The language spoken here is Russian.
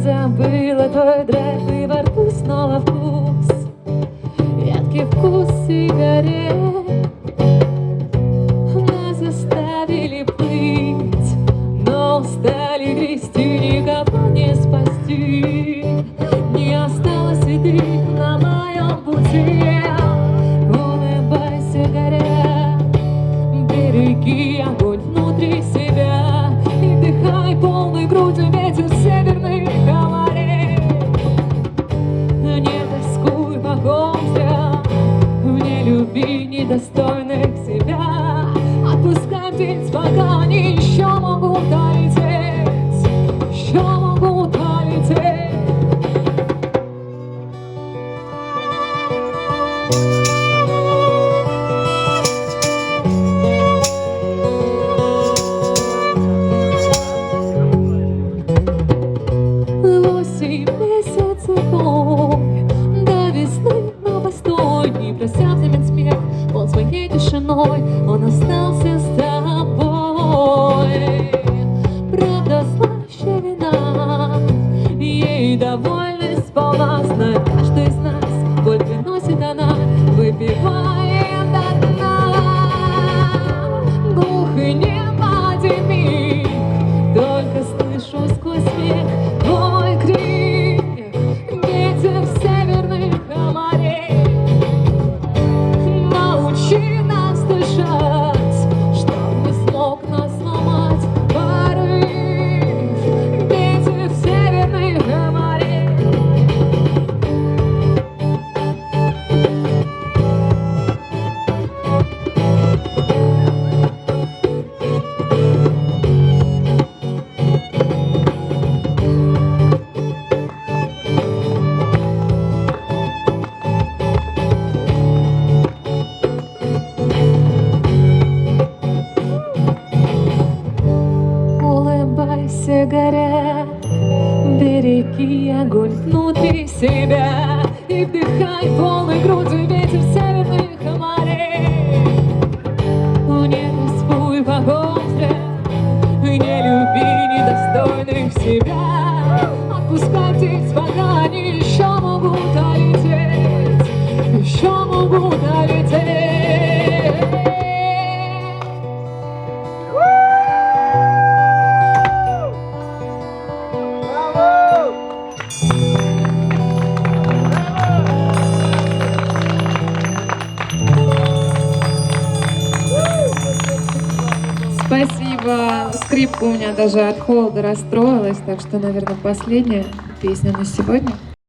забыла твой драйв, и во рту снова вкус, яркий вкус сигарет. Нас заставили плыть, но устали грести, никого не спасти. Не осталось следы на моем пути. Улыбайся, горя, береги огонь внутри себя и вдыхай полной грудью ветер северных морей. Не тоскуй по ком зря, не люби недостойных себя. Отпускай птиц, пока они еще могут долететь, еще могут долететь. До весны, но постой, не прося взамен смех, он своей тишиной, он остался с тобой. Правда слаще вина, ей довольны сполна, знает каждый из нас, боль приносит она, выпивает до дна. Глух и нем один миг, только слышу сквозь смех твой крик. Ветер северных морей, научи нас дышать, чтоб не смог нас сломать порыв. Ветер северных морей. Улыбайся, горя, береги огонь внутри себя и вдыхай полной грудью ветер северных морей. Не тоскуй по ком зря, не люби недостойных себя. Отпускай птиц, пока они еще могут долететь, еще могут долететь. Спасибо. Скрипка у меня даже от холода расстроилась, так что, наверное, последняя песня на сегодня.